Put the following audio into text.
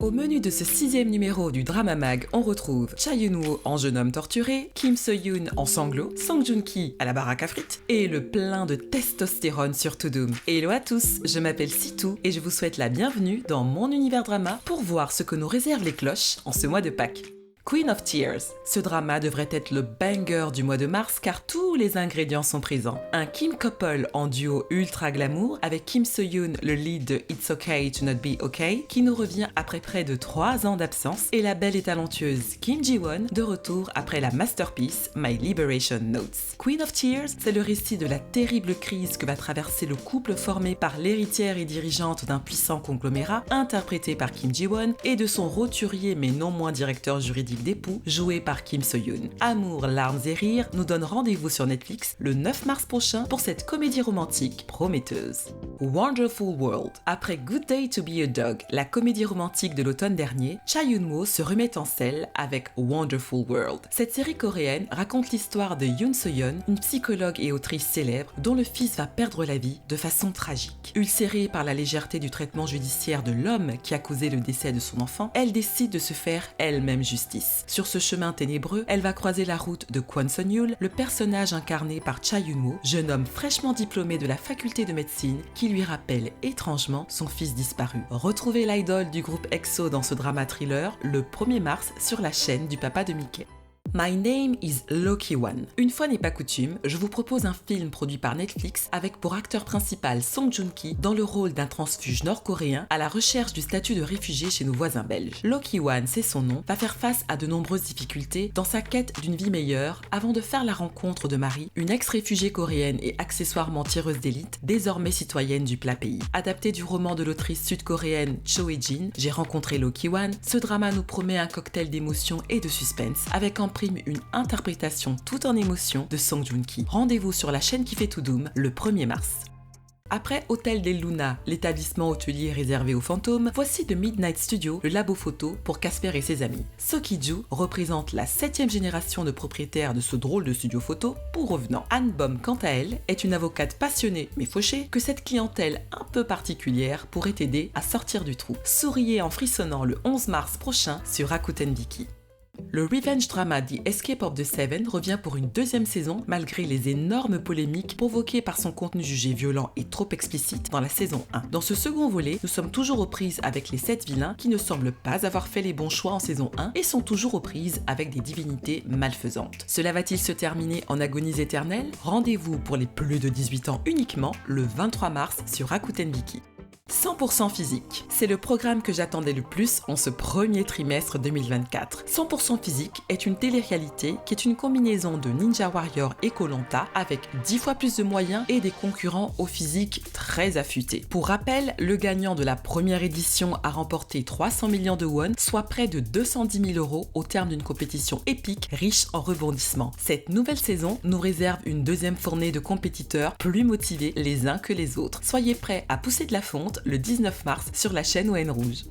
Au menu de ce 6e numéro du Drama Mag, on retrouve Cha Yun-woo en jeune homme torturé, Kim So-yoon en sanglot, Song Joong-ki à la baraque à frites et le plein de testostérone sur Tudum. Hello à tous, je m'appelle Sitou et je vous souhaite la bienvenue dans mon univers drama pour voir ce que nous réservent les cloches en ce mois de Pâques. Queen of Tears. Ce drama devrait être le banger du mois de mars car tous les ingrédients sont présents. Un Kim couple en duo ultra glamour avec Kim So-yoon, le lead de It's Okay to Not Be Okay, qui nous revient après près de 3 ans d'absence, et la belle et talentueuse Kim Ji-won de retour après la masterpiece My Liberation Notes. Queen of Tears, c'est le récit de la terrible crise que va traverser le couple formé par l'héritière et dirigeante d'un puissant conglomérat, interprété par Kim Ji-won, et de son roturier mais non moins directeur juridique d'époux, joué par Kim So-yoon. Amour, larmes et rires nous donne rendez-vous sur Netflix le 9 mars prochain pour cette comédie romantique prometteuse. Wonderful World. Après Good Day to Be a Dog, la comédie romantique de l'automne dernier, Cha Yun-woo se remet en selle avec Wonderful World. Cette série coréenne raconte l'histoire de Yoon So-yeon, une psychologue et autrice célèbre dont le fils va perdre la vie de façon tragique. Ulcérée par la légèreté du traitement judiciaire de l'homme qui a causé le décès de son enfant, elle décide de se faire elle-même justice. Sur ce chemin ténébreux, elle va croiser la route de Kwon Sun-yul, le personnage incarné par Cha Yun-woo, jeune homme fraîchement diplômé de la faculté de médecine qui lui rappelle étrangement son fils disparu. Retrouvez l'idole du groupe EXO dans ce drama thriller le 1er mars sur la chaîne du papa de Mickey. My Name is Loki-wan. Une fois n'est pas coutume, je vous propose un film produit par Netflix avec pour acteur principal Song Joong-ki dans le rôle d'un transfuge nord-coréen à la recherche du statut de réfugié chez nos voisins belges. Loki-wan, c'est son nom, va faire face à de nombreuses difficultés dans sa quête d'une vie meilleure avant de faire la rencontre de Marie, une ex-réfugiée coréenne et accessoirement tireuse d'élite, désormais citoyenne du plat pays. Adapté du roman de l'autrice sud-coréenne Cho Hye-jin, J'ai rencontré Loki-wan, ce drama nous promet un cocktail d'émotions et de suspense avec en prime une interprétation tout en émotion de Song Joong-ki. Rendez-vous sur la chaîne qui fait tout doom le 1er mars. Après Hôtel des Luna, l'établissement hôtelier réservé aux fantômes, voici The Midnight Studio, le labo photo pour Casper et ses amis. So Ki-joo représente la 7e génération de propriétaires de ce drôle de studio photo pour revenants. Anne Bom, quant à elle, est une avocate passionnée mais fauchée que cette clientèle un peu particulière pourrait aider à sortir du trou. Souriez en frissonnant le 11 mars prochain sur Rakuten Viki. Le revenge drama The Escape of the Seven revient pour une 2e saison malgré les énormes polémiques provoquées par son contenu jugé violent et trop explicite dans la saison 1. Dans ce second volet, nous sommes toujours aux prises avec les 7 vilains qui ne semblent pas avoir fait les bons choix en saison 1 et sont toujours aux prises avec des divinités malfaisantes. Cela va-t-il se terminer en agonie éternelle? Rendez-vous pour les plus de 18 ans uniquement le 23 mars sur Rakuten Viki. 100% physique, c'est le programme que j'attendais le plus en ce premier trimestre 2024. 100% physique est une télé-réalité qui est une combinaison de Ninja Warrior et Koh-Lanta avec 10 fois plus de moyens et des concurrents au physique très affûtés. Pour rappel, le gagnant de la première édition a remporté 300 millions de won, soit près de 210 000 € au terme d'une compétition épique riche en rebondissements. Cette nouvelle saison nous réserve une 2e fournée de compétiteurs plus motivés les uns que les autres. Soyez prêts à pousser de la fonte le 19 mars sur la chaîne ON Rouge.